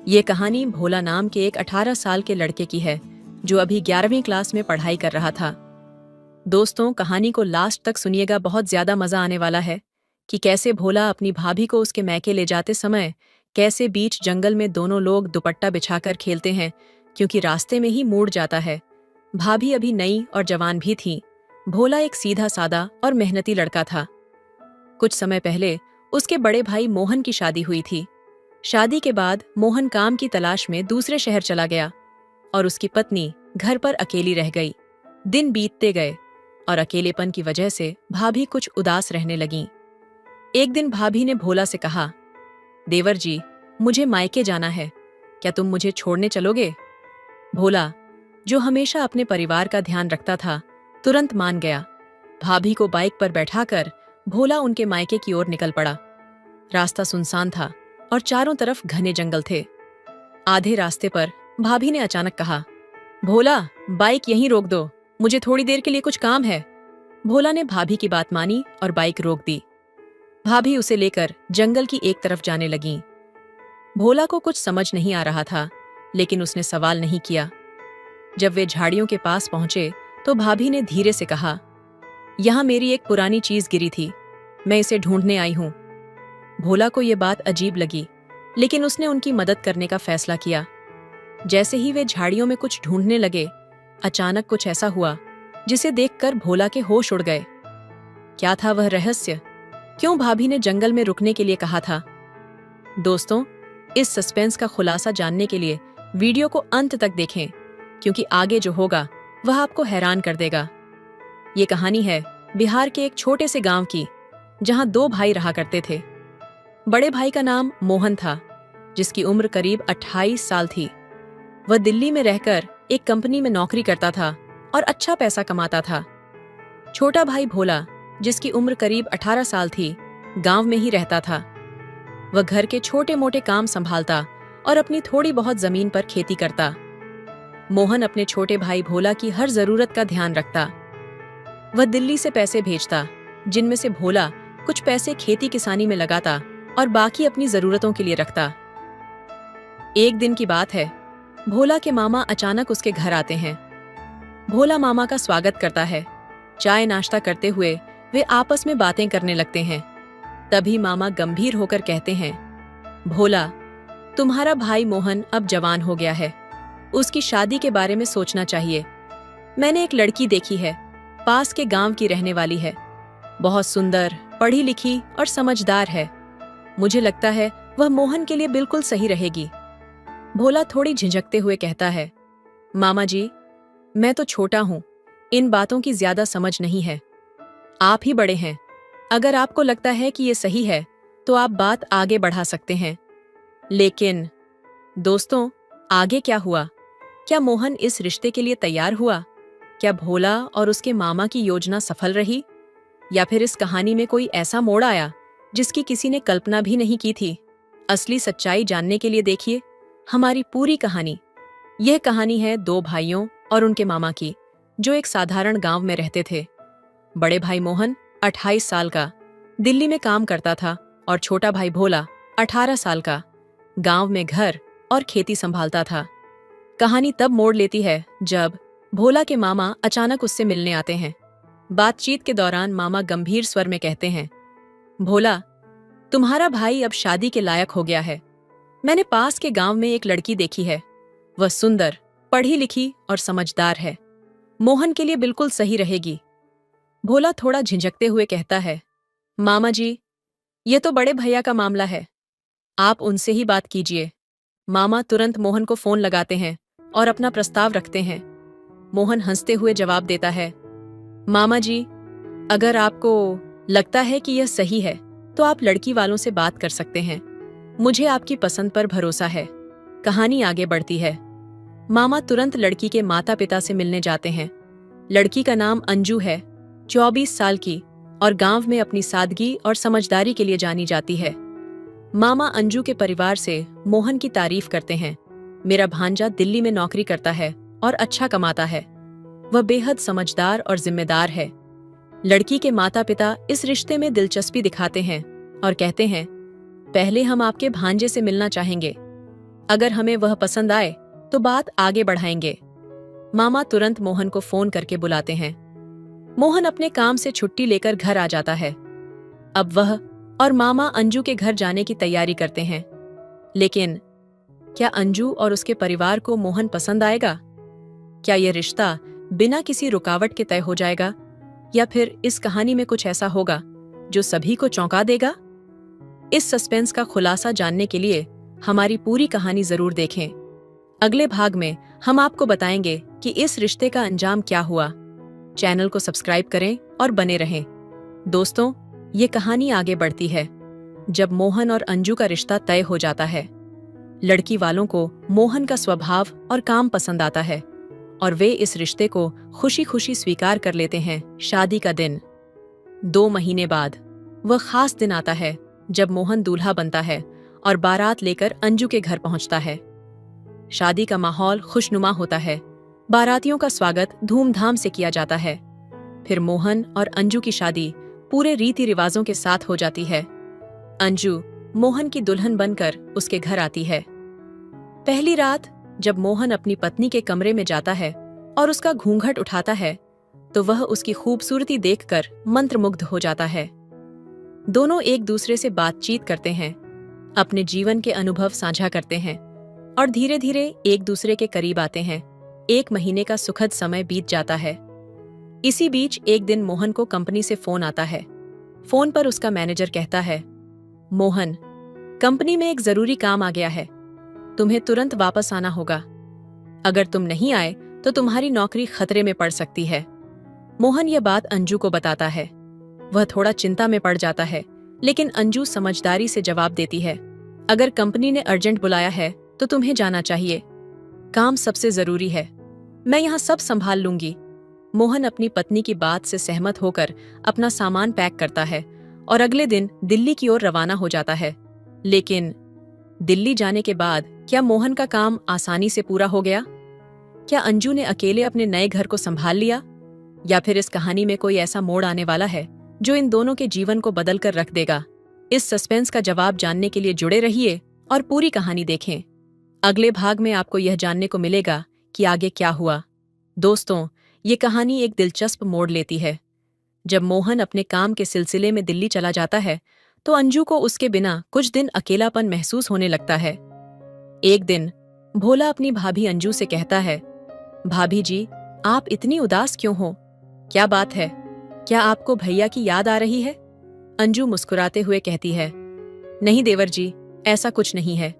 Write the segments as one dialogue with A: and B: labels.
A: ये कहानी भोला नाम के एक 18 साल के लड़के की है जो अभी 11वीं क्लास में पढ़ाई कर रहा था। दोस्तों, कहानी को लास्ट तक सुनिएगा, बहुत ज्यादा मजा आने वाला है कि कैसे भोला अपनी भाभी को उसके मैके ले जाते समय कैसे बीच जंगल में दोनों लोग दुपट्टा बिछाकर खेलते हैं, क्योंकि रास्ते में ही मूड जाता है। भाभी अभी नई और जवान भी थी। भोला एक सीधा सादा और मेहनती लड़का था। कुछ समय पहले उसके बड़े भाई मोहन की शादी हुई थी। शादी के बाद मोहन काम की तलाश में दूसरे शहर चला गया और उसकी पत्नी घर पर अकेली रह गई। दिन बीतते गए और अकेलेपन की वजह से भाभी कुछ उदास रहने लगीं। एक दिन भाभी ने भोला से कहा, देवर जी, मुझे मायके जाना है, क्या तुम मुझे छोड़ने चलोगे? भोला, जो हमेशा अपने परिवार का ध्यान रखता था, तुरंत मान गया। भाभी को बाइक पर बैठाकर भोला उनके मायके की ओर निकल पड़ा। रास्ता सुनसान था और चारों तरफ घने जंगल थे। आधे रास्ते पर भाभी ने अचानक कहा, भोला, बाइक यहीं रोक दो, मुझे थोड़ी देर के लिए कुछ काम है। भोला ने भाभी की बात मानी और बाइक रोक दी। भाभी उसे लेकर जंगल की एक तरफ जाने लगीं। भोला को कुछ समझ नहीं आ रहा था, लेकिन उसने सवाल नहीं किया। जब वे झाड़ियों के पास पहुंचे तो भाभी ने धीरे से कहा, यहां मेरी एक पुरानी चीज गिरी थी, मैं इसे ढूंढने आई हूं। भोला को यह बात अजीब लगी, लेकिन उसने उनकी मदद करने का फैसला किया। जैसे ही वे झाड़ियों में कुछ ढूंढने लगे, अचानक कुछ ऐसा हुआ जिसे देखकर भोला के होश उड़ गए। क्या था वह रहस्य? क्यों भाभी ने जंगल में रुकने के लिए कहा था? दोस्तों, इस सस्पेंस का खुलासा जानने के लिए वीडियो को अंत तक देखें, क्योंकि आगे जो होगा वह आपको हैरान कर देगा। ये कहानी है बिहार के एक छोटे से गांव की, जहां दो भाई रहा करते थे। बड़े भाई का नाम मोहन था, जिसकी उम्र करीब 28 साल थी। वह दिल्ली में रहकर एक कंपनी में नौकरी करता था और अच्छा पैसा कमाता था। छोटा भाई भोला, जिसकी उम्र करीब 18 साल थी, गांव में ही रहता था। वह घर के छोटे मोटे काम संभालता और अपनी थोड़ी बहुत जमीन पर खेती करता। मोहन अपने छोटे भाई भोला की हर जरूरत का ध्यान रखता। वह दिल्ली से पैसे भेजता, जिनमें से भोला कुछ पैसे खेती किसानी में लगाता और बाकी अपनी जरूरतों के लिए रखता। एक दिन की बात है, भोला के मामा अचानक उसके घर आते हैं। भोला मामा का स्वागत करता है। चाय नाश्ता करते हुए वे आपस में बातें करने लगते हैं। तभी मामा गंभीर होकर कहते हैं, भोला, तुम्हारा भाई मोहन अब जवान हो गया है, उसकी शादी के बारे में सोचना चाहिए। मैंने एक लड़की देखी है, पास के गांव की रहने वाली है, बहुत सुंदर, पढ़ी लिखी और समझदार है। मुझे लगता है वह मोहन के लिए बिल्कुल सही रहेगी। भोला थोड़ी झिझकते हुए कहता है, मामा जी, मैं तो छोटा हूं, इन बातों की ज्यादा समझ नहीं है। आप ही बड़े हैं, अगर आपको लगता है कि ये सही है तो आप बात आगे बढ़ा सकते हैं। लेकिन दोस्तों, आगे क्या हुआ? क्या मोहन इस रिश्ते के लिए तैयार हुआ? क्या भोला और उसके मामा की योजना सफल रही? या फिर इस कहानी में कोई ऐसा मोड़ आया जिसकी किसी ने कल्पना भी नहीं की थी? असली सच्चाई जानने के लिए देखिए हमारी पूरी कहानी। यह कहानी है दो भाइयों और उनके मामा की, जो एक साधारण गांव में रहते थे। बड़े भाई मोहन 28 साल का दिल्ली में काम करता था और छोटा भाई भोला 18 साल का गांव में घर और खेती संभालता था। कहानी तब मोड़ लेती है जब भोला के मामा अचानक उससे मिलने आते हैं। बातचीत के दौरान मामा गंभीर स्वर में कहते हैं, भोला, तुम्हारा भाई अब शादी के लायक हो गया है। मैंने पास के गांव में एक लड़की देखी है, वह सुंदर, पढ़ी लिखी और समझदार है, मोहन के लिए बिल्कुल सही रहेगी। भोला थोड़ा झिझकते हुए कहता है, मामा जी, ये तो बड़े भैया का मामला है, आप उनसे ही बात कीजिए। मामा तुरंत मोहन को फोन लगाते हैं और अपना प्रस्ताव रखते हैं। मोहन हंसते हुए जवाब देता है, मामा जी, अगर आपको लगता है कि यह सही है तो आप लड़की वालों से बात कर सकते हैं, मुझे आपकी पसंद पर भरोसा है। कहानी आगे बढ़ती है। मामा तुरंत लड़की के माता पिता से मिलने जाते हैं। लड़की का नाम अंजू है, 24 साल की, और गांव में अपनी सादगी और समझदारी के लिए जानी जाती है। मामा अंजू के परिवार से मोहन की तारीफ करते हैं। मेरा भांजा दिल्ली में नौकरी करता है और अच्छा कमाता है, वह बेहद समझदार और जिम्मेदार है। लड़की के माता पिता इस रिश्ते में दिलचस्पी दिखाते हैं और कहते हैं, पहले हम आपके भांजे से मिलना चाहेंगे। अगर हमें वह पसंद आए तो बात आगे बढ़ाएंगे। मामा तुरंत मोहन को फोन करके बुलाते हैं। मोहन अपने काम से छुट्टी लेकर घर आ जाता है। अब वह और मामा अंजू के घर जाने की तैयारी करते हैं। लेकिन क्या अंजू और उसके परिवार को मोहन पसंद आएगा? क्या यह रिश्ता बिना किसी रुकावट के तय हो जाएगा, या फिर इस कहानी में कुछ ऐसा होगा जो सभी को चौंका देगा? इस सस्पेंस का खुलासा जानने के लिए हमारी पूरी कहानी जरूर देखें। अगले भाग में हम आपको बताएंगे कि इस रिश्ते का अंजाम क्या हुआ। चैनल को सब्सक्राइब करें और बने रहें। दोस्तों, ये कहानी आगे बढ़ती है जब मोहन और अंजू का रिश्ता तय हो जाता है। लड़की वालों को मोहन का स्वभाव और काम पसंद आता है और वे इस रिश्ते को खुशी खुशी स्वीकार कर लेते हैं। शादी का दिन 2 महीने बाद वह खास दिन आता है जब मोहन दूल्हा बनता है और बारात लेकर अंजू के घर पहुंचता है। शादी का माहौल खुशनुमा होता है। बारातियों का स्वागत धूमधाम से किया जाता है। फिर मोहन और अंजू की शादी पूरे रीति रिवाजों के साथ हो जाती है। अंजू मोहन की दुल्हन बनकर उसके घर आती है। पहली रात जब मोहन अपनी पत्नी के कमरे में जाता है और उसका घूंघट उठाता है तो वह उसकी खूबसूरती देखकर मंत्रमुग्ध हो जाता है। दोनों एक दूसरे से बातचीत करते हैं, अपने जीवन के अनुभव साझा करते हैं और धीरे धीरे एक दूसरे के करीब आते हैं। 1 महीने का सुखद समय बीत जाता है। इसी बीच एक दिन मोहन को कंपनी से फोन आता है। फोन पर उसका मैनेजर कहता है, मोहन, कंपनी में एक जरूरी काम आ गया है, तुम्हें तुरंत वापस आना होगा। अगर तुम नहीं आए तो तुम्हारी नौकरी खतरे में पड़ सकती है। मोहन यह बात अंजू को बताता है। वह थोड़ा चिंता में पड़ जाता है, लेकिन अंजू समझदारी से जवाब देती है, अगर कंपनी ने अर्जेंट बुलाया है तो तुम्हें जाना चाहिए। काम सबसे जरूरी है, मैं यहाँ सब संभाल लूंगी। मोहन अपनी पत्नी की बात से सहमत होकर अपना सामान पैक करता है और अगले दिन दिल्ली की ओर रवाना हो जाता है। लेकिन दिल्ली जाने के बाद क्या मोहन का काम आसानी से पूरा हो गया? क्या अंजू ने अकेले अपने नए घर को संभाल लिया, या फिर इस कहानी में कोई ऐसा मोड़ आने वाला है जो इन दोनों के जीवन को बदल कर रख देगा? इस सस्पेंस का जवाब जानने के लिए जुड़े रहिए और पूरी कहानी देखें। अगले भाग में आपको यह जानने को मिलेगा कि आगे क्या हुआ। दोस्तों, ये कहानी एक दिलचस्प मोड़ लेती है। जब मोहन अपने काम के सिलसिले में दिल्ली चला जाता है तो अंजू को उसके बिना कुछ दिन अकेलापन महसूस होने लगता है। एक दिन भोला अपनी भाभी अंजू से कहता है, भाभी जी, आप इतनी उदास क्यों हो? क्या बात है? क्या आपको भैया की याद आ रही है? अंजू मुस्कुराते हुए कहती है, नहीं देवर जी, ऐसा कुछ नहीं है।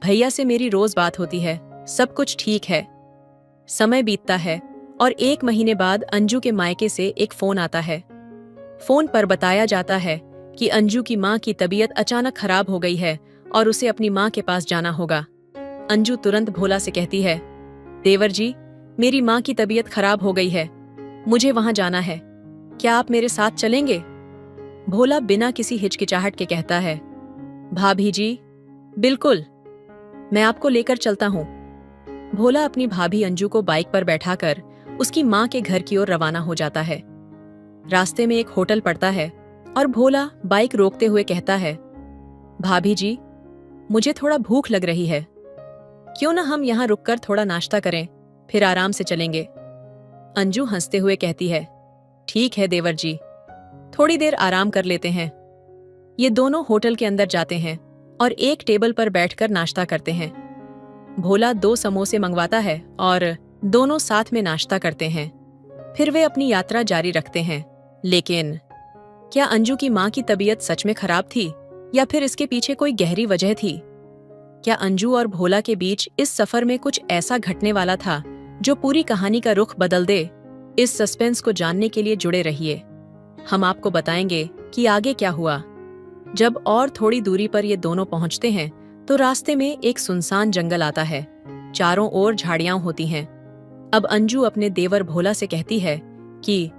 A: भैया से मेरी रोज बात होती है, सब कुछ ठीक है। समय बीतता है और 1 महीने बाद अंजू के मायके से एक फोन आता है। फोन पर बताया जाता है कि अंजू की मां की तबीयत अचानक खराब हो गई है और उसे अपनी मां के पास जाना होगा। अंजू तुरंत भोला से कहती है, देवर जी, मेरी मां की तबीयत खराब हो गई है, मुझे वहां जाना है, क्या आप मेरे साथ चलेंगे? भोला बिना किसी हिचकिचाहट के कहता है, भाभी जी, बिल्कुल, मैं आपको लेकर चलता हूं। भोला अपनी भाभी अंजू को बाइक पर बैठाकर उसकी मां के घर की ओर रवाना हो जाता है। रास्ते में एक होटल पड़ता है और भोला बाइक रोकते हुए कहता है, भाभी जी, मुझे थोड़ा भूख लग रही है, क्यों ना हम यहाँ रुककर थोड़ा नाश्ता करें, फिर आराम से चलेंगे। अंजू हंसते हुए कहती है, ठीक है देवर जी, थोड़ी देर आराम कर लेते हैं। ये दोनों होटल के अंदर जाते हैं और एक टेबल पर बैठकर नाश्ता करते हैं। भोला 2 समोसे मंगवाता है और दोनों साथ में नाश्ता करते हैं। फिर वे अपनी यात्रा जारी रखते हैं। लेकिन क्या अंजू की मां की तबीयत सच में खराब थी, या फिर इसके पीछे कोई गहरी वजह थी? क्या अंजू और भोला के बीच इस सफर में कुछ ऐसा घटने वाला था जो पूरी कहानी का रुख बदल दे? इस सस्पेंस को जानने के लिए जुड़े रहिए। हम आपको बताएंगे कि आगे क्या हुआ। जब और थोड़ी दूरी पर ये दोनों पहुंचते हैं तो रास्ते में एक सुनसान जंगल आता है। चारों ओर झाड़ियां होती हैं। अब अंजू अपने देवर भोला से कहती है कि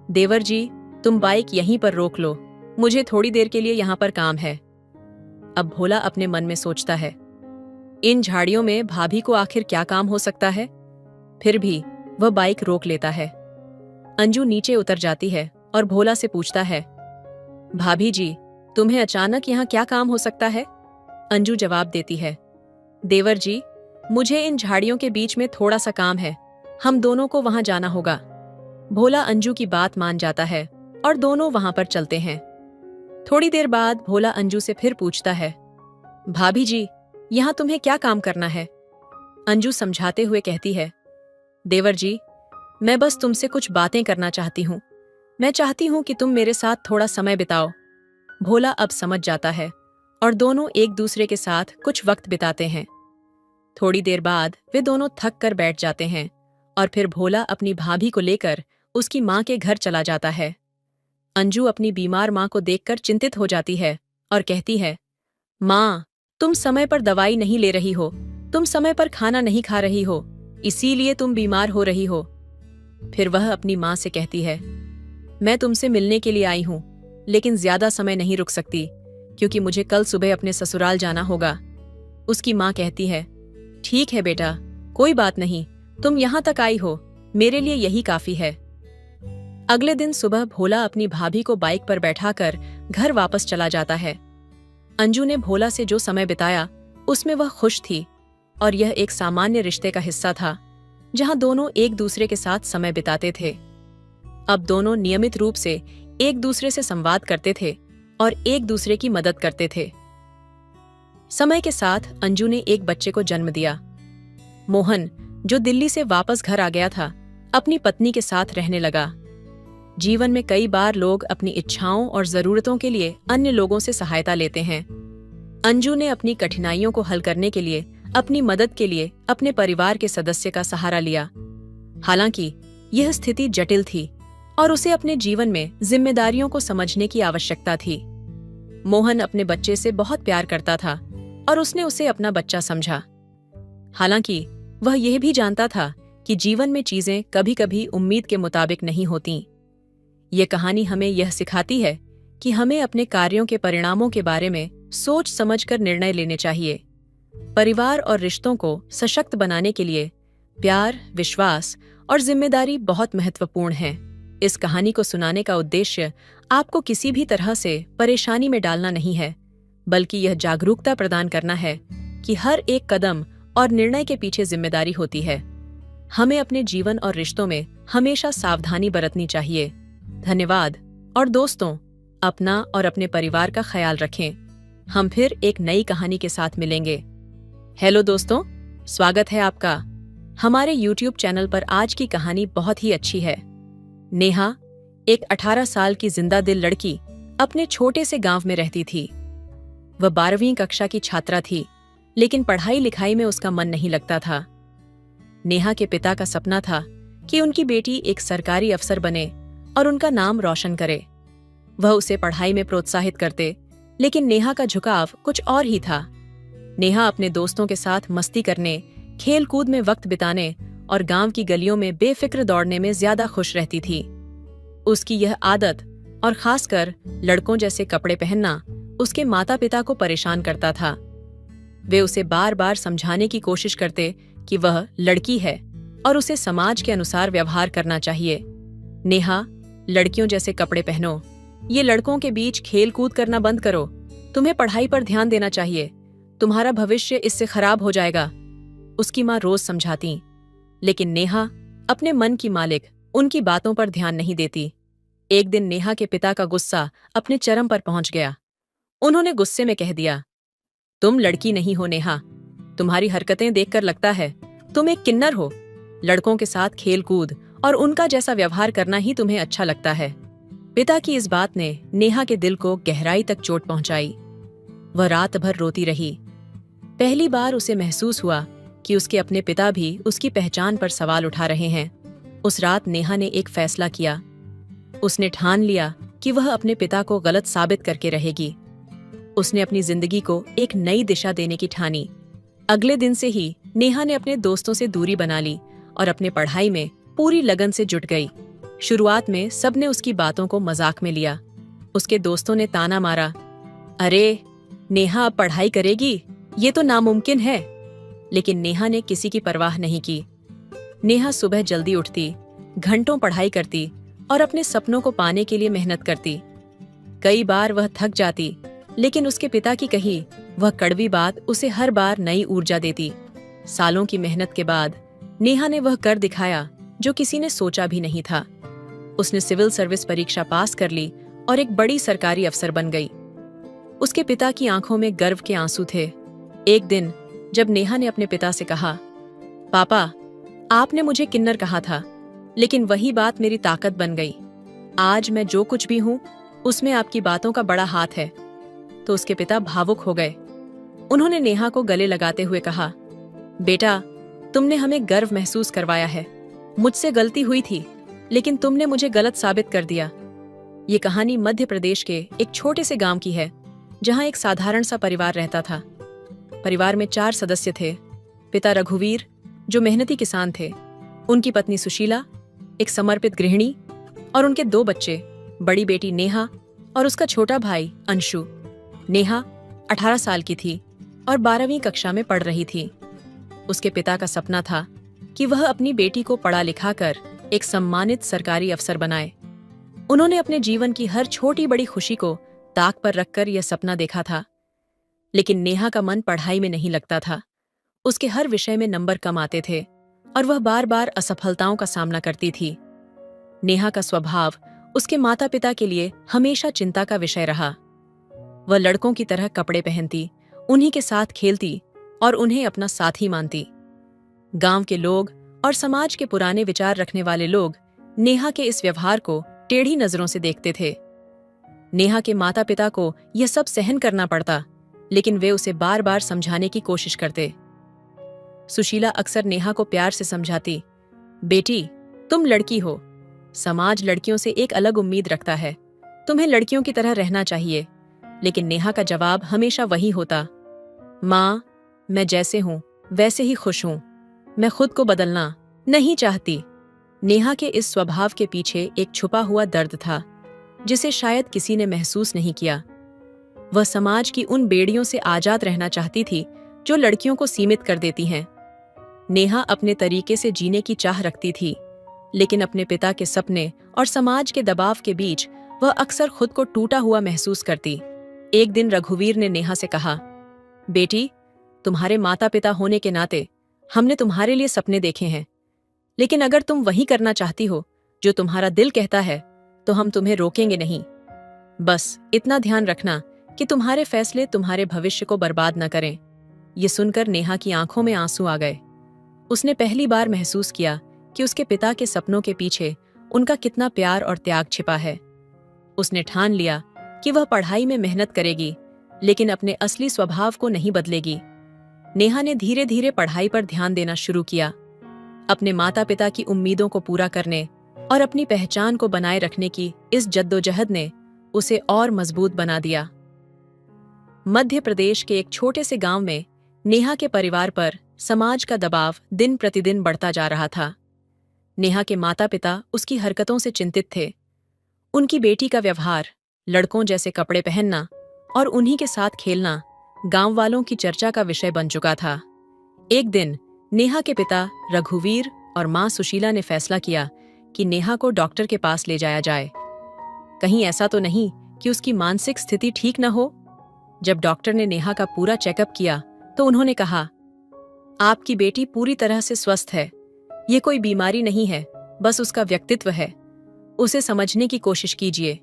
A: देवर जी, तुम बाइक यहीं पर रोक लो, मुझे थोड़ी देर के लिए यहाँ पर काम है। अब भोला अपने मन में सोचता है, इन झाड़ियों में भाभी को आखिर क्या काम हो सकता है? फिर भी वह बाइक रोक लेता है। अंजू नीचे उतर जाती है और भोला से पूछता है, भाभी जी, तुम्हें अचानक यहाँ क्या काम हो सकता है? अंजू जवाब देती है, देवर जी, मुझे इन झाड़ियों के बीच में थोड़ा सा काम है, हम दोनों को वहां जाना होगा। भोला अंजू की बात मान जाता है और दोनों वहां पर चलते हैं। थोड़ी देर बाद भोला अंजू से फिर पूछता है, भाभी जी, यहाँ तुम्हें क्या काम करना है? अंजू समझाते हुए कहती है, देवर जी, मैं बस तुमसे कुछ बातें करना चाहती हूँ। मैं चाहती हूँ कि तुम मेरे साथ थोड़ा समय बिताओ। भोला अब समझ जाता है और दोनों एक दूसरे के साथ कुछ वक्त बिताते हैं। थोड़ी देर बाद वे दोनों थक कर बैठ जाते हैं और फिर भोला अपनी भाभी को लेकर उसकी माँ के घर चला जाता है। अंजू अपनी बीमार माँ को देखकर चिंतित हो जाती है और कहती है, माँ, तुम समय पर दवाई नहीं ले रही हो, तुम समय पर खाना नहीं खा रही हो, इसीलिए तुम बीमार हो रही हो। फिर वह अपनी माँ से कहती है, मैं तुमसे मिलने के लिए आई हूँ, लेकिन ज्यादा समय नहीं रुक सकती क्योंकि मुझे कल सुबह अपने ससुराल जाना होगा। उसकी माँ कहती है, ठीक है बेटा, कोई बात नहीं, तुम यहाँ तक आई हो, मेरे लिए यही काफी है। अगले दिन सुबह भोला अपनी भाभी को बाइक पर बैठाकर घर वापस चला जाता है। अंजू ने भोला से जो समय बिताया उसमें वह खुश थी और यह एक सामान्य रिश्ते का हिस्सा था जहां दोनों एक दूसरे के साथ समय बिताते थे। अब दोनों नियमित रूप से एक दूसरे से संवाद करते थे और एक दूसरे की मदद करते थे। समय के साथ अंजू ने एक बच्चे को जन्म दिया। मोहन, जो दिल्ली से वापस घर आ गया था, अपनी पत्नी के साथ रहने लगा। जीवन में कई बार लोग अपनी इच्छाओं और जरूरतों के लिए अन्य लोगों से सहायता लेते हैं। अंजू ने अपनी कठिनाइयों को हल करने के लिए अपनी मदद के लिए अपने परिवार के सदस्य का सहारा लिया। हालांकि यह स्थिति जटिल थी और उसे अपने जीवन में जिम्मेदारियों को समझने की आवश्यकता थी। मोहन अपने बच्चे से बहुत प्यार करता था और उसने उसे अपना बच्चा समझा। हालांकि वह यह भी जानता था कि जीवन में चीजें कभी-कभी उम्मीद के मुताबिक नहीं होती। ये कहानी हमें यह सिखाती है कि हमें अपने कार्यों के परिणामों के बारे में सोच समझकर निर्णय लेने चाहिए। परिवार और रिश्तों को सशक्त बनाने के लिए प्यार, विश्वास और जिम्मेदारी बहुत महत्वपूर्ण है। इस कहानी को सुनाने का उद्देश्य आपको किसी भी तरह से परेशानी में डालना नहीं है, बल्कि यह जागरूकता प्रदान करना है कि हर एक कदम और निर्णय के पीछे जिम्मेदारी होती है। हमें अपने जीवन और रिश्तों में हमेशा सावधानी बरतनी चाहिए। धन्यवाद और दोस्तों, अपना और अपने परिवार का ख्याल रखें। हम फिर एक नई कहानी के साथ मिलेंगे। हेलो दोस्तों, स्वागत है आपका हमारे YouTube चैनल पर। आज की कहानी बहुत ही अच्छी है। नेहा, एक 18 साल की जिंदा दिल लड़की, अपने छोटे से गांव में रहती थी। वह 12वीं कक्षा की छात्रा थी, लेकिन पढ़ाई लिखाई में उसका मन नहीं लगता था। नेहा के पिता का सपना था कि उनकी बेटी एक सरकारी अफसर बने और उनका नाम रोशन करे। वह उसे पढ़ाई में प्रोत्साहित करते, लेकिन नेहा का झुकाव कुछ और ही था। नेहा अपने दोस्तों के साथ मस्ती करने, खेल कूद में वक्त बिताने और गांव की गलियों में बेफिक्र दौड़ने में ज्यादा खुश रहती थी। उसकी यह आदत और खासकर लड़कों जैसे कपड़े पहनना उसके माता पिता को परेशान करता था। वे उसे बार बार समझाने की कोशिश करते कि वह लड़की है और उसे समाज के अनुसार व्यवहार करना चाहिए। नेहा, लड़कियों जैसे कपड़े पहनो, ये लड़कों के बीच खेल कूद करना बंद करो, तुम्हें पढ़ाई पर ध्यान देना चाहिए, तुम्हारा भविष्य इससे खराब हो जाएगा, उसकी माँ रोज समझाती। लेकिन नेहा अपने मन की मालिक उनकी बातों पर ध्यान नहीं देती। एक दिन नेहा के पिता का गुस्सा अपने चरम पर पहुंच गया। उन्होंने गुस्से में कह दिया, तुम लड़की नहीं हो नेहा, तुम्हारी हरकतें देखकर लगता है तुम एक किन्नर हो। लड़कों के साथ खेल कूद और उनका जैसा व्यवहार करना ही तुम्हें अच्छा लगता है। पिता की इस बात ने नेहा के दिल को गहराई तक चोट पहुंचाई। वह रात भर रोती रही। पहली बार उसे महसूस हुआ कि उसके अपने पिता भी उसकी पहचान पर सवाल उठा रहे हैं। उस रात नेहा ने एक फैसला किया। उसने ठान लिया कि वह अपने पिता को गलत साबित करके रहेगी। उसने अपनी जिंदगी को एक नई दिशा देने की ठानी। अगले दिन से ही नेहा ने अपने दोस्तों से दूरी बना ली और अपने पढ़ाई में पूरी लगन से जुट गई। शुरुआत में सबने उसकी बातों को मजाक में लिया। उसके दोस्तों ने ताना मारा, अरे नेहा अब पढ़ाई करेगी, ये तो नामुमकिन है। लेकिन नेहा ने किसी की परवाह नहीं की। नेहा सुबह जल्दी उठती, घंटों पढ़ाई करती और अपने सपनों को पाने के लिए मेहनत करती। कई बार वह थक जाती, लेकिन उसके पिता की कही वह कड़वी बात उसे हर बार नई ऊर्जा देती। सालों की मेहनत के बाद नेहा ने वह कर दिखाया जो किसी ने सोचा भी नहीं था। उसने सिविल सर्विस परीक्षा पास कर ली और एक बड़ी सरकारी अफसर बन गई। उसके पिता की आंखों में गर्व के आंसू थे। एक दिन जब नेहा ने अपने पिता से कहा, पापा, आपने मुझे किन्नर कहा था, लेकिन वही बात मेरी ताकत बन गई। आज मैं जो कुछ भी हूं उसमें आपकी बातों का बड़ा हाथ है। तो उसके पिता भावुक हो गए। उन्होंने नेहा को गले लगाते हुए कहा, बेटा, तुमने हमें गर्व महसूस करवाया है। मुझसे गलती हुई थी, लेकिन तुमने मुझे गलत साबित कर दिया। ये कहानी मध्य प्रदेश के एक छोटे से गांव की है, जहां एक साधारण सा परिवार रहता था। परिवार में 4 सदस्य थे। पिता रघुवीर, जो मेहनती किसान थे, उनकी पत्नी सुशीला, एक समर्पित गृहिणी, और उनके 2 बच्चे, बड़ी बेटी नेहा और उसका छोटा भाई अंशु। नेहा 18 साल की थी और 12वीं कक्षा में पढ़ रही थी। उसके पिता का सपना था कि वह अपनी बेटी को पढ़ा लिखा कर एक सम्मानित सरकारी अफसर बनाए। उन्होंने अपने जीवन की हर छोटी बड़ी खुशी को ताक पर रखकर यह सपना देखा था। लेकिन नेहा का मन पढ़ाई में नहीं लगता था। उसके हर विषय में नंबर कम आते थे और वह बार बार असफलताओं का सामना करती थी। नेहा का स्वभाव उसके माता पिता के लिए हमेशा चिंता का विषय रहा। वह लड़कों की तरह कपड़े पहनती, उन्हीं के साथ खेलती और उन्हें अपना साथी मानती। गांव के लोग और समाज के पुराने विचार रखने वाले लोग नेहा के इस व्यवहार को टेढ़ी नजरों से देखते थे। नेहा के माता पिता को यह सब सहन करना पड़ता, लेकिन वे उसे बार बार समझाने की कोशिश करते। सुशीला अक्सर नेहा को प्यार से समझाती, बेटी, तुम लड़की हो, समाज लड़कियों से एक अलग उम्मीद रखता है, तुम्हें लड़कियों की तरह रहना चाहिए। लेकिन नेहा का जवाब हमेशा वही होता, माँ, मैं जैसे हूं वैसे ही खुश हूं, मैं खुद को बदलना नहीं चाहती। नेहा के इस स्वभाव के पीछे एक छुपा हुआ दर्द था, जिसे शायद किसी ने महसूस नहीं किया। वह समाज की उन बेड़ियों से आजाद रहना चाहती थी जो लड़कियों को सीमित कर देती हैं। नेहा अपने तरीके से जीने की चाह रखती थी, लेकिन अपने पिता के सपने और समाज के दबाव के बीच वह अक्सर खुद को टूटा हुआ महसूस करती। एक दिन रघुवीर ने नेहा से कहा, बेटी, तुम्हारे माता पिता होने के नाते हमने तुम्हारे लिए सपने देखे हैं, लेकिन अगर तुम वही करना चाहती हो जो तुम्हारा दिल कहता है, तो हम तुम्हें रोकेंगे नहीं। बस इतना ध्यान रखना कि तुम्हारे फैसले तुम्हारे भविष्य को बर्बाद न करें। ये सुनकर नेहा की आंखों में आंसू आ गए। उसने पहली बार महसूस किया कि उसके पिता के सपनों के पीछे उनका कितना प्यार और त्याग छिपा है। उसने ठान लिया कि वह पढ़ाई में मेहनत करेगी, लेकिन अपने असली स्वभाव को नहीं बदलेगी। नेहा ने धीरे धीरे पढ़ाई पर ध्यान देना शुरू किया। अपने माता पिता की उम्मीदों को पूरा करने और अपनी पहचान को बनाए रखने की इस जद्दोजहद ने उसे और मजबूत बना दिया। मध्य प्रदेश के एक छोटे से गांव में नेहा के परिवार पर समाज का दबाव दिन प्रतिदिन बढ़ता जा रहा था। नेहा के माता पिता उसकी हरकतों से चिंतित थे। उनकी बेटी का व्यवहार, लड़कों जैसे कपड़े पहनना और उन्हीं के साथ खेलना गांव वालों की चर्चा का विषय बन चुका था। एक दिन नेहा के पिता रघुवीर और मां सुशीला ने फैसला किया कि नेहा को डॉक्टर के पास ले जाया जाए। कहीं ऐसा तो नहीं कि उसकी मानसिक स्थिति ठीक न हो। जब डॉक्टर ने नेहा का पूरा चेकअप किया तो उन्होंने कहा, आपकी बेटी पूरी तरह से स्वस्थ है। ये कोई बीमारी नहीं है, बस उसका व्यक्तित्व है। उसे समझने की कोशिश कीजिए।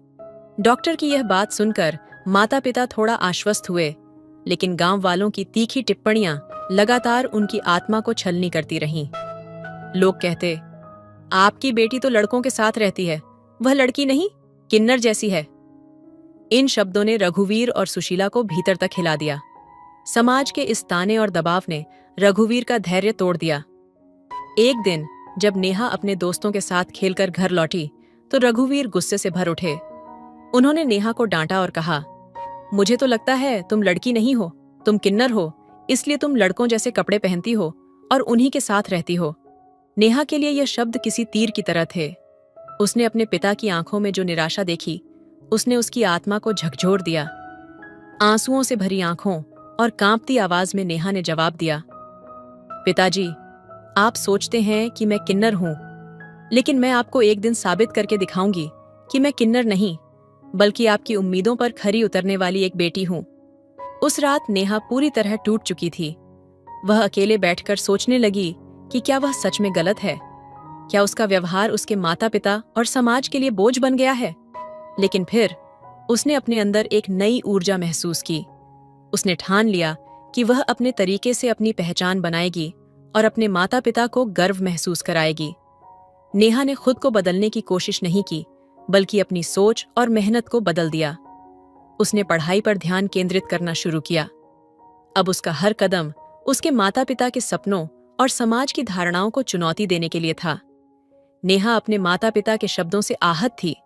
A: डॉक्टर की यह बात सुनकर माता पिता थोड़ा आश्वस्त हुए, लेकिन गांव वालों की तीखी टिप्पणियां लगातार उनकी आत्मा को छलनी करती रहीं। लोग कहते, आपकी बेटी तो लड़कों के साथ रहती है, वह लड़की नहीं, किन्नर जैसी है। इन शब्दों ने रघुवीर और सुशीला को भीतर तक हिला दिया। समाज के इस ताने और दबाव ने रघुवीर का धैर्य तोड़ दिया। एक दिन जब नेहा अपने दोस्तों के साथ खेलकर घर लौटी तो रघुवीर गुस्से से भर उठे। उन्होंने नेहा को डांटा और कहा, मुझे तो लगता है तुम लड़की नहीं हो, तुम किन्नर हो, इसलिए तुम लड़कों जैसे कपड़े पहनती हो और उन्हीं के साथ रहती हो। नेहा के लिए यह शब्द किसी तीर की तरह थे। उसने अपने पिता की आंखों में जो निराशा देखी, उसने उसकी आत्मा को झकझोर दिया। आंसुओं से भरी आंखों और कांपती आवाज में नेहा ने जवाब दिया, पिताजी, आप सोचते हैं कि मैं किन्नर हूं, लेकिन मैं आपको एक दिन साबित करके दिखाऊंगी कि मैं किन्नर नहीं, बल्कि आपकी उम्मीदों पर खरी उतरने वाली एक बेटी हूं। उस रात नेहा पूरी तरह टूट चुकी थी। वह अकेले बैठकर सोचने लगी कि क्या वह सच में गलत है। क्या उसका व्यवहार उसके माता पिता और समाज के लिए बोझ बन गया है। लेकिन फिर उसने अपने अंदर एक नई ऊर्जा महसूस की। उसने ठान लिया कि वह अपने तरीके से अपनी पहचान बनाएगी और अपने माता पिता को गर्व महसूस कराएगी। नेहा ने खुद को बदलने की कोशिश नहीं की, बल्कि अपनी सोच और मेहनत को बदल दिया। उसने पढ़ाई पर ध्यान केंद्रित करना शुरू किया। अब उसका हर कदम उसके माता पिता के सपनों और समाज की धारणाओं को चुनौती देने के लिए था। नेहा अपने माता पिता के शब्दों से आहत थी,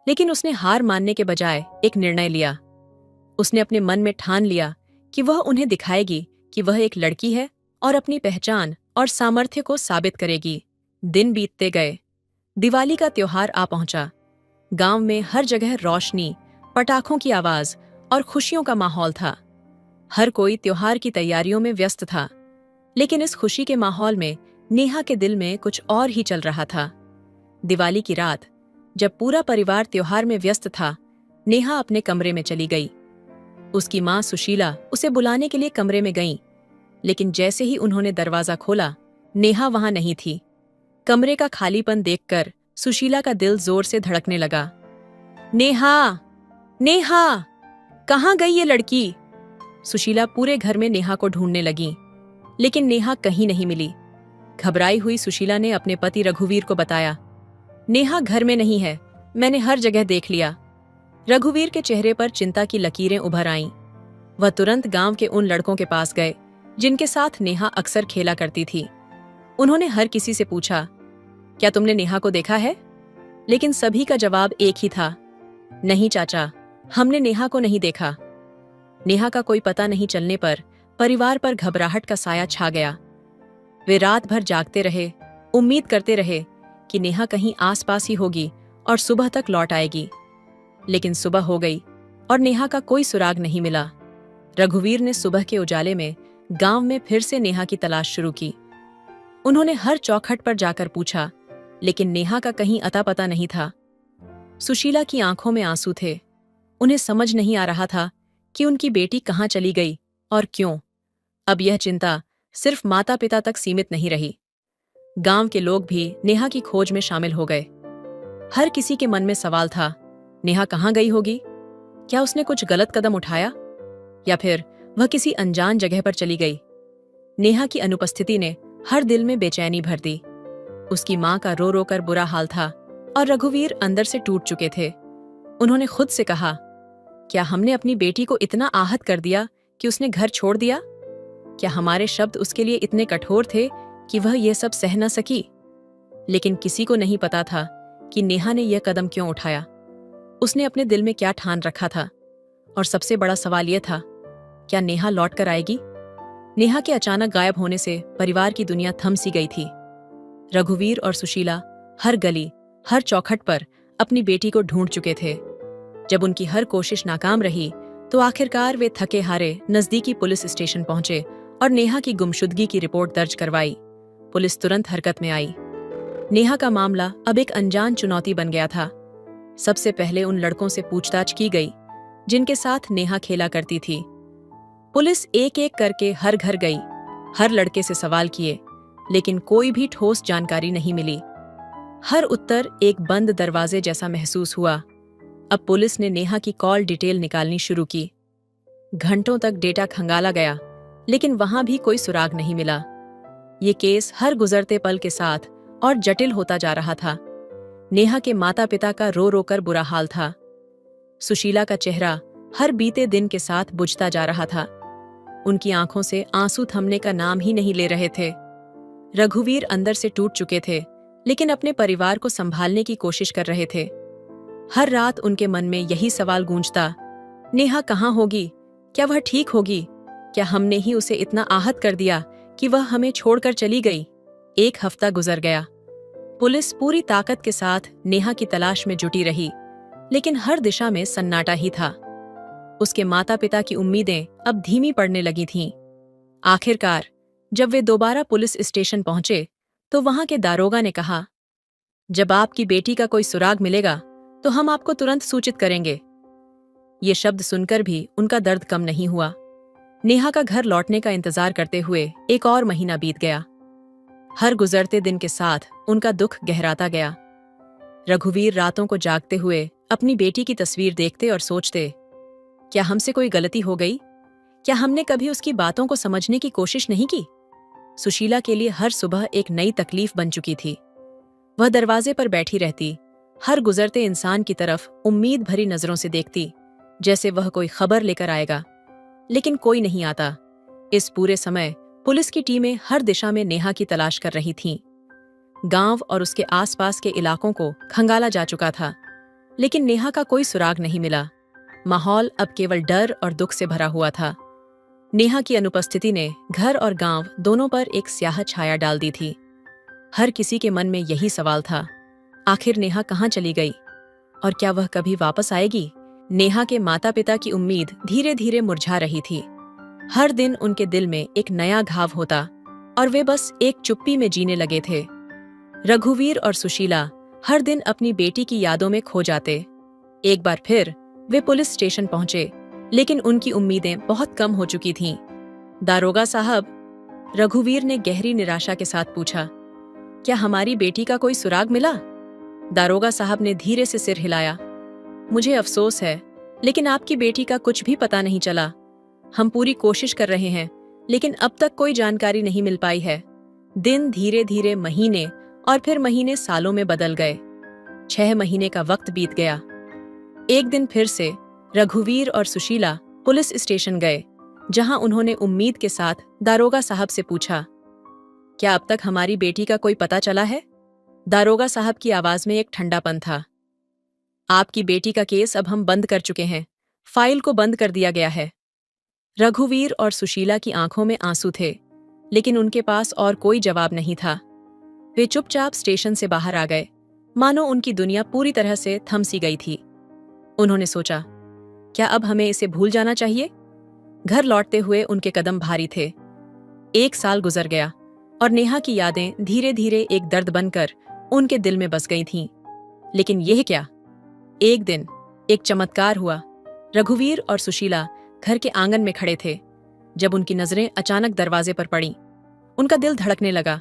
A: लेकिन उसने हार मानने के बजाय एक निर्णय लिया। उसने अपने मन में ठान लिया कि वह उन्हें दिखाएगी कि वह एक लड़की है और अपनी पहचान और सामर्थ्य को साबित करेगी। दिन बीतते गए। दिवाली का त्योहार आ पहुंचा। गांव में हर जगह रोशनी, पटाखों की आवाज और खुशियों का माहौल था। हर कोई त्योहार की तैयारियों में व्यस्त था, लेकिन इस खुशी के माहौल में नेहा के दिल में कुछ और ही चल रहा था। दिवाली की रात, जब पूरा परिवार त्योहार में व्यस्त था, नेहा अपने कमरे में चली गई। उसकी मां सुशीला उसे बुलाने के लिए कमरे में गईं, लेकिन जैसे ही उन्होंने दरवाजा खोला, नेहा वहां नहीं थी। कमरे का खालीपन देखकर सुशीला का दिल जोर से धड़कने लगा। नेहा, नेहा, कहाँ गई ये लड़की? सुशीला पूरे घर में नेहा को ढूंढने लगी, लेकिन नेहा कहीं नहीं मिली। घबराई हुई सुशीला ने अपने पति रघुवीर को बताया, नेहा घर में नहीं है, मैंने हर जगह देख लिया। रघुवीर के चेहरे पर चिंता की लकीरें उभर आईं। वह तुरंत गांव के उन लड़कों के पास गए जिनके साथ नेहा अक्सर खेला करती थी। उन्होंने हर किसी से पूछा, क्या तुमने नेहा को देखा है? लेकिन सभी का जवाब एक ही था, नहीं चाचा, हमने नेहा को नहीं देखा। नेहा का कोई पता नहीं चलने पर परिवार पर घबराहट का साया छा गया। वे रात भर जागते रहे, उम्मीद करते रहे कि नेहा कहीं आसपास ही होगी और सुबह तक लौट आएगी। लेकिन सुबह हो गई और नेहा का कोई सुराग नहीं मिला। रघुवीर ने सुबह के उजाले में गांव में फिर से नेहा की तलाश शुरू की। उन्होंने हर चौखट पर जाकर पूछा, लेकिन नेहा का कहीं अता पता नहीं था। सुशीला की आंखों में आंसू थे। उन्हें समझ नहीं आ रहा था कि उनकी बेटी कहाँ चली गई और क्यों। अब यह चिंता सिर्फ माता पिता तक सीमित नहीं रही। गांव के लोग भी नेहा की खोज में शामिल हो गए। हर किसी के मन में सवाल था, नेहा कहाँ गई होगी? क्या उसने कुछ गलत कदम उठाया, या फिर वह किसी अनजान जगह पर चली गई? नेहा की अनुपस्थिति ने हर दिल में बेचैनी भर दी। उसकी मां का रो रो कर बुरा हाल था और रघुवीर अंदर से टूट चुके थे। उन्होंने खुद से कहा, क्या हमने अपनी बेटी को इतना आहत कर दिया कि उसने घर छोड़ दिया? क्या हमारे शब्द उसके लिए इतने कठोर थे कि वह यह सब सह न सकी? लेकिन किसी को नहीं पता था कि नेहा ने यह कदम क्यों उठाया। उसने अपने दिल में क्या ठान रखा था। और सबसे बड़ा सवाल यह था, क्या नेहा लौट कर आएगी? नेहा के अचानक गायब होने से परिवार की दुनिया थम सी गई थी। रघुवीर और सुशीला हर गली, हर चौखट पर अपनी बेटी को ढूंढ चुके थे। जब उनकी हर कोशिश नाकाम रही, तो आखिरकार वे थके हारे नजदीकी पुलिस स्टेशन पहुंचे और नेहा की गुमशुदगी की रिपोर्ट दर्ज करवाई। पुलिस तुरंत हरकत में आई। नेहा का मामला अब एक अनजान चुनौती बन गया था। सबसे पहले उन लड़कों से पूछताछ की गई जिनके साथ नेहा खेला करती थी। पुलिस एक एक करके हर घर गई, हर लड़के से सवाल किए, लेकिन कोई भी ठोस जानकारी नहीं मिली। हर उत्तर एक बंद दरवाजे जैसा महसूस हुआ। अब पुलिस ने नेहा की कॉल डिटेल निकालनी शुरू की। घंटों तक डेटा खंगाला गया, लेकिन वहां भी कोई सुराग नहीं मिला। ये केस हर गुजरते पल के साथ और जटिल होता जा रहा था। नेहा के माता पिता का रो रो कर बुरा हाल था। सुशीला का चेहरा हर बीते दिन के साथ बुझता जा रहा था। उनकी आंखों से आंसू थमने का नाम ही नहीं ले रहे थे। रघुवीर अंदर से टूट चुके थे, लेकिन अपने परिवार को संभालने की कोशिश कर रहे थे। हर रात उनके मन में यही सवाल गूंजता, नेहा कहाँ होगी? क्या वह ठीक होगी? क्या हमने ही उसे इतना आहत कर दिया कि वह हमें छोड़कर चली गई? 1 हफ्ता गुजर गया। पुलिस पूरी ताकत के साथ नेहा की तलाश में जुटी रही, लेकिन हर दिशा में सन्नाटा ही था। उसके माता पिता की उम्मीदें अब धीमी पड़ने लगी थीं। आखिरकार जब वे दोबारा पुलिस स्टेशन पहुंचे, तो वहां के दारोगा ने कहा, जब आपकी बेटी का कोई सुराग मिलेगा तो हम आपको तुरंत सूचित करेंगे। ये शब्द सुनकर भी उनका दर्द कम नहीं हुआ। नेहा का घर लौटने का इंतजार करते हुए एक और महीना बीत गया। हर गुजरते दिन के साथ उनका दुख गहराता गया। रघुवीर रातों को जागते हुए अपनी बेटी की तस्वीर देखते और सोचते, क्या हमसे कोई गलती हो गई? क्या हमने कभी उसकी बातों को समझने की कोशिश नहीं की? सुशीला के लिए हर सुबह एक नई तकलीफ बन चुकी थी। वह दरवाजे पर बैठी रहती, हर गुजरते इंसान की तरफ उम्मीद भरी नजरों से देखती, जैसे वह कोई खबर लेकर आएगा, लेकिन कोई नहीं आता। इस पूरे समय पुलिस की टीमें हर दिशा में नेहा की तलाश कर रही थीं। गांव और उसके आसपास के इलाकों को खंगाला जा चुका था, लेकिन नेहा का कोई सुराग नहीं मिला। माहौल अब केवल डर और दुख से भरा हुआ था। नेहा की अनुपस्थिति ने घर और गांव दोनों पर एक स्याह छाया डाल दी थी। हर किसी के मन में यही सवाल था, आखिर नेहा कहाँ चली गई और क्या वह कभी वापस आएगी? नेहा के माता पिता की उम्मीद धीरे धीरे मुरझा रही थी। हर दिन उनके दिल में एक नया घाव होता और वे बस एक चुप्पी में जीने लगे थे। रघुवीर और सुशीला हर दिन अपनी बेटी की यादों में खो जाते। एक बार फिर वे पुलिस स्टेशन पहुंचे, लेकिन उनकी उम्मीदें बहुत कम हो चुकी थीं। दारोगा साहब, रघुवीर ने गहरी निराशा के साथ पूछा, क्या हमारी बेटी का कोई सुराग मिला? दारोगा साहब ने धीरे से सिर हिलाया। मुझे अफसोस है, लेकिन आपकी बेटी का कुछ भी पता नहीं चला। हम पूरी कोशिश कर रहे हैं, लेकिन अब तक कोई जानकारी नहीं मिल पाई है। दिन धीरे धीरे महीने और फिर महीने सालों में बदल गए। 6 महीने का वक्त बीत गया। एक दिन फिर से रघुवीर और सुशीला पुलिस स्टेशन गए, जहां उन्होंने उम्मीद के साथ दारोगा साहब से पूछा, क्या अब तक हमारी बेटी का कोई पता चला है? दारोगा साहब की आवाज में एक ठंडापन था। आपकी बेटी का केस अब हम बंद कर चुके हैं। फाइल को बंद कर दिया गया है। रघुवीर और सुशीला की आंखों में आंसू थे, लेकिन उनके पास और कोई जवाब नहीं था। वे चुपचाप स्टेशन से बाहर आ गए, मानो उनकी दुनिया पूरी तरह से थम सी गई थी। उन्होंने सोचा, क्या अब हमें इसे भूल जाना चाहिए? घर लौटते हुए उनके कदम भारी थे। 1 साल गुजर गया और नेहा की यादें धीरे धीरे एक दर्द बनकर उनके दिल में बस गई थीं। लेकिन यह क्या? एक दिन एक चमत्कार हुआ। रघुवीर और सुशीला घर के आंगन में खड़े थे। जब उनकी नजरें अचानक दरवाजे पर पड़ीं, उनका दिल धड़कने लगा।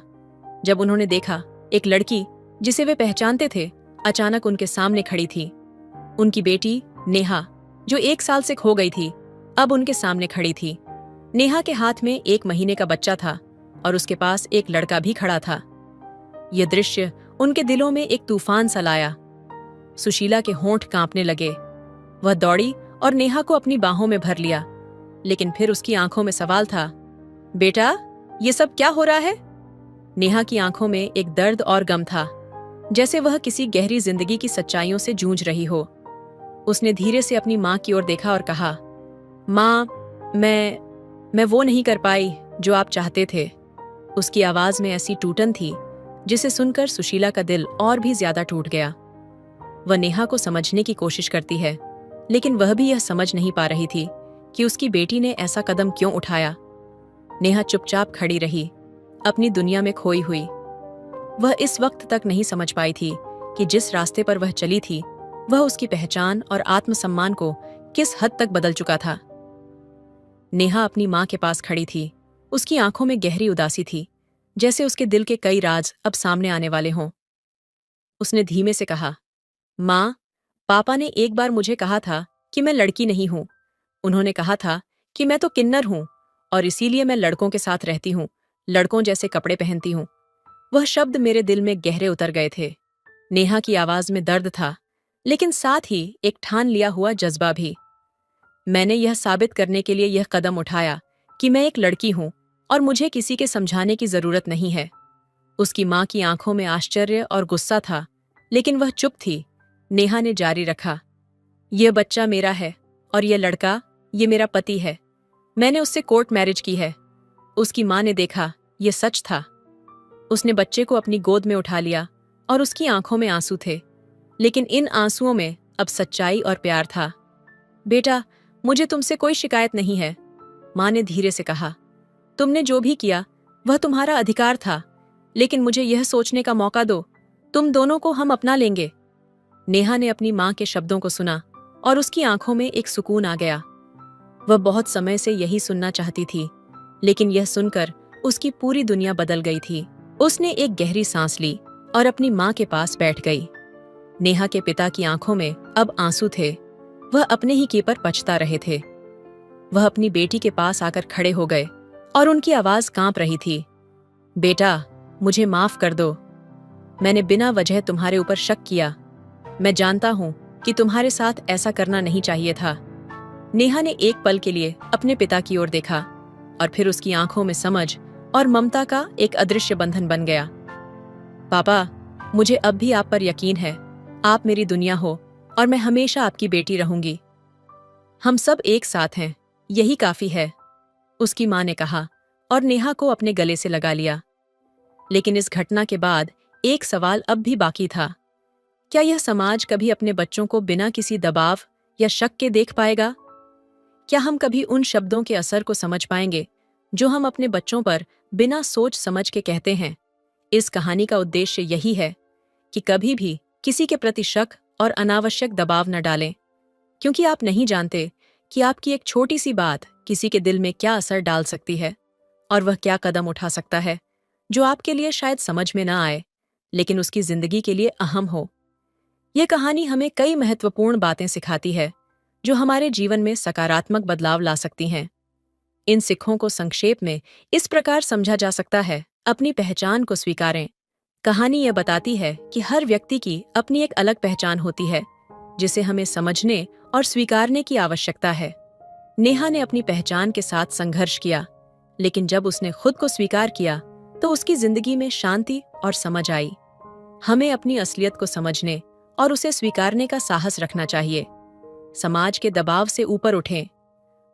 A: जब उन्होंने देखा, एक लड़की जिसे वे पहचानते थे अचानक उनके सामने खड़ी थी। उनकी बेटी नेहा, जो 1 साल से खो गई थी, अब उनके सामने खड़ी थी। नेहा के हाथ में 1 महीने का बच्चा था और उसके पास एक लड़का भी खड़ा था। यह दृश्य उनके दिलों में एक तूफान सा लाया। सुशीला के होंठ कांपने लगे। वह दौड़ी और नेहा को अपनी बाहों में भर लिया, लेकिन फिर उसकी आंखों में सवाल था, बेटा, ये सब क्या हो रहा है? नेहा की आंखों में एक दर्द और गम था, जैसे वह किसी गहरी जिंदगी की सच्चाइयों से जूझ रही हो। उसने धीरे से अपनी माँ की ओर देखा और कहा, माँ, मैं वो नहीं कर पाई जो आप चाहते थे। उसकी आवाज में ऐसी टूटन थी जिसे सुनकर सुशीला का दिल और भी ज्यादा टूट गया। वह नेहा को समझने की कोशिश करती है, लेकिन वह भी यह समझ नहीं पा रही थी कि उसकी बेटी ने ऐसा कदम क्यों उठाया। नेहा चुपचाप खड़ी रही, अपनी दुनिया में खोई हुई। वह इस वक्त तक नहीं समझ पाई थी कि जिस रास्ते पर वह चली थी, वह उसकी पहचान और आत्मसम्मान को किस हद तक बदल चुका था। नेहा अपनी माँ के पास खड़ी थी। उसकी आंखों में गहरी उदासी थी, जैसे उसके दिल के कई राज अब सामने आने वाले हों। उसने धीमे से कहा, माँ, पापा ने एक बार मुझे कहा था कि मैं लड़की नहीं हूं। उन्होंने कहा था कि मैं तो किन्नर हूं और इसीलिए मैं लड़कों के साथ रहती हूं, लड़कों जैसे कपड़े पहनती हूं। वह शब्द मेरे दिल में गहरे उतर गए थे। नेहा की आवाज में दर्द था, लेकिन साथ ही एक ठान लिया हुआ जज्बा भी। मैंने यह साबित करने के लिए यह कदम उठाया कि मैं एक लड़की हूं और मुझे किसी के समझाने की जरूरत नहीं है। उसकी माँ की आंखों में आश्चर्य और गुस्सा था, लेकिन वह चुप थी। नेहा ने जारी रखा, यह बच्चा मेरा है और यह लड़का, ये मेरा पति है। मैंने उससे कोर्ट मैरिज की है। उसकी माँ ने देखा, यह सच था। उसने बच्चे को अपनी गोद में उठा लिया और उसकी आंखों में आंसू थे, लेकिन इन आंसुओं में अब सच्चाई और प्यार था। बेटा, मुझे तुमसे कोई शिकायत नहीं है, माँ ने धीरे से कहा। तुमने जो भी किया वह तुम्हारा अधिकार था, लेकिन मुझे यह सोचने का मौका दो, तुम दोनों को हम अपना लेंगे। नेहा ने अपनी माँ के शब्दों को सुना और उसकी आंखों में एक सुकून आ गया। वह बहुत समय से यही सुनना चाहती थी, लेकिन यह सुनकर उसकी पूरी दुनिया बदल गई थी। उसने एक गहरी सांस ली और अपनी माँ के पास बैठ गई। नेहा के पिता की आंखों में अब आंसू थे। वह अपने ही की पर पछता रहे थे। वह अपनी बेटी के पास आकर खड़े हो गए और उनकी आवाज कांप रही थी। बेटा, मुझे माफ कर दो। मैंने बिना वजह तुम्हारे ऊपर शक किया। मैं जानता हूं कि तुम्हारे साथ ऐसा करना नहीं चाहिए था। नेहा ने एक पल के लिए अपने पिता की ओर देखा और फिर उसकी आंखों में समझ और ममता का एक अदृश्य बंधन बन गया। पापा, मुझे अब भी आप पर यकीन है। आप मेरी दुनिया हो और मैं हमेशा आपकी बेटी रहूंगी। हम सब एक साथ हैं, यही काफी है, उसकी मां ने कहा और नेहा को अपने गले से लगा लिया। लेकिन इस घटना के बाद एक सवाल अब भी बाकी था। क्या यह समाज कभी अपने बच्चों को बिना किसी दबाव या शक के देख पाएगा? क्या हम कभी उन शब्दों के असर को समझ पाएंगे जो हम अपने बच्चों पर बिना सोच समझ के कहते हैं? इस कहानी का उद्देश्य यही है कि कभी भी किसी के प्रति शक और अनावश्यक दबाव न डालें, क्योंकि आप नहीं जानते कि आपकी एक छोटी सी बात किसी के दिल में क्या असर डाल सकती है और वह क्या कदम उठा सकता है जो आपके लिए शायद समझ में ना आए, लेकिन उसकी जिंदगी के लिए अहम हो। यह कहानी हमें कई महत्वपूर्ण बातें सिखाती है जो हमारे जीवन में सकारात्मक बदलाव ला सकती हैं। इन सिखों को संक्षेप में इस प्रकार समझा जा सकता है: अपनी पहचान को स्वीकारें। कहानी यह बताती है कि हर व्यक्ति की अपनी एक अलग पहचान होती है, जिसे हमें समझने और स्वीकारने की आवश्यकता है। नेहा ने अपनी पहचान के साथ संघर्ष किया, लेकिन जब उसने खुद को स्वीकार किया तो उसकी जिंदगी में शांति और समझ आई। हमें अपनी असलियत को समझने और उसे स्वीकारने का साहस रखना चाहिए। समाज के दबाव से ऊपर उठें।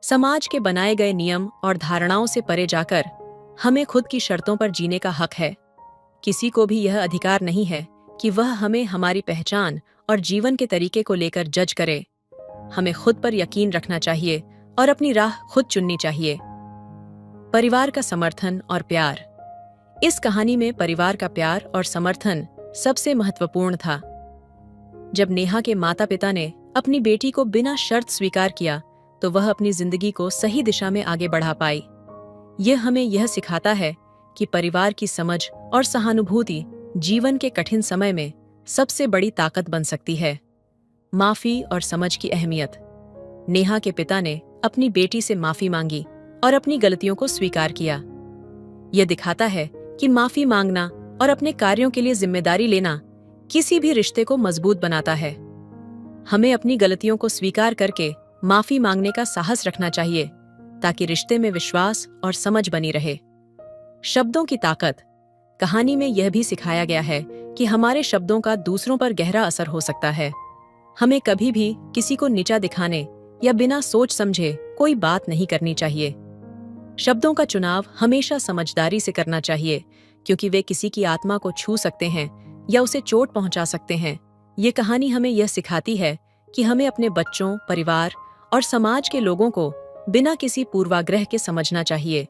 A: समाज के बनाए गए नियम और धारणाओं से परे जाकर हमें खुद की शर्तों पर जीने का हक है। किसी को भी यह अधिकार नहीं है कि वह हमें हमारी पहचान और जीवन के तरीके को लेकर जज करे। हमें खुद पर यकीन रखना चाहिए और अपनी राह खुद चुननी चाहिए। परिवार का समर्थन और प्यार। इस कहानी में परिवार का प्यार और समर्थन सबसे महत्वपूर्ण था। जब नेहा के माता पिता ने अपनी बेटी को बिना शर्त स्वीकार किया तो वह अपनी जिंदगी को सही दिशा में आगे बढ़ा पाई। यह हमें यह सिखाता है कि परिवार की समझ और सहानुभूति जीवन के कठिन समय में सबसे बड़ी ताकत बन सकती है। माफी और समझ की अहमियत। नेहा के पिता ने अपनी बेटी से माफी मांगी और अपनी गलतियों को स्वीकार किया। यह दिखाता है कि माफी मांगना और अपने कार्यों के लिए जिम्मेदारी लेना किसी भी रिश्ते को मजबूत बनाता है। हमें अपनी गलतियों को स्वीकार करके माफी मांगने का साहस रखना चाहिए ताकि रिश्ते में विश्वास और समझ बनी रहे। शब्दों की ताकत। कहानी में यह भी सिखाया गया है कि हमारे शब्दों का दूसरों पर गहरा असर हो सकता है। हमें कभी भी किसी को नीचा दिखाने या बिना सोच समझे कोई बात नहीं करनी चाहिए। शब्दों का चुनाव हमेशा समझदारी से करना चाहिए, क्योंकि वे किसी की आत्मा को छू सकते हैं या उसे चोट पहुंचा सकते हैं। ये कहानी हमें यह सिखाती है कि हमें अपने बच्चों, परिवार और समाज के लोगों को बिना किसी पूर्वाग्रह के समझना चाहिए।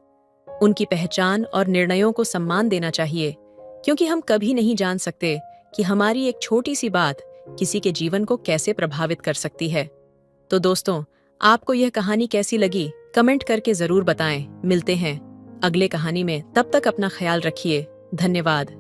A: उनकी पहचान और निर्णयों को सम्मान देना चाहिए, क्योंकि हम कभी नहीं जान सकते कि हमारी एक छोटी सी बात किसी के जीवन को कैसे प्रभावित कर सकती है। तो दोस्तों, आपको यह कहानी कैसी लगी कमेंट करके जरूर बताएं। मिलते हैं अगले कहानी में, तब तक अपना ख्याल रखिए। धन्यवाद।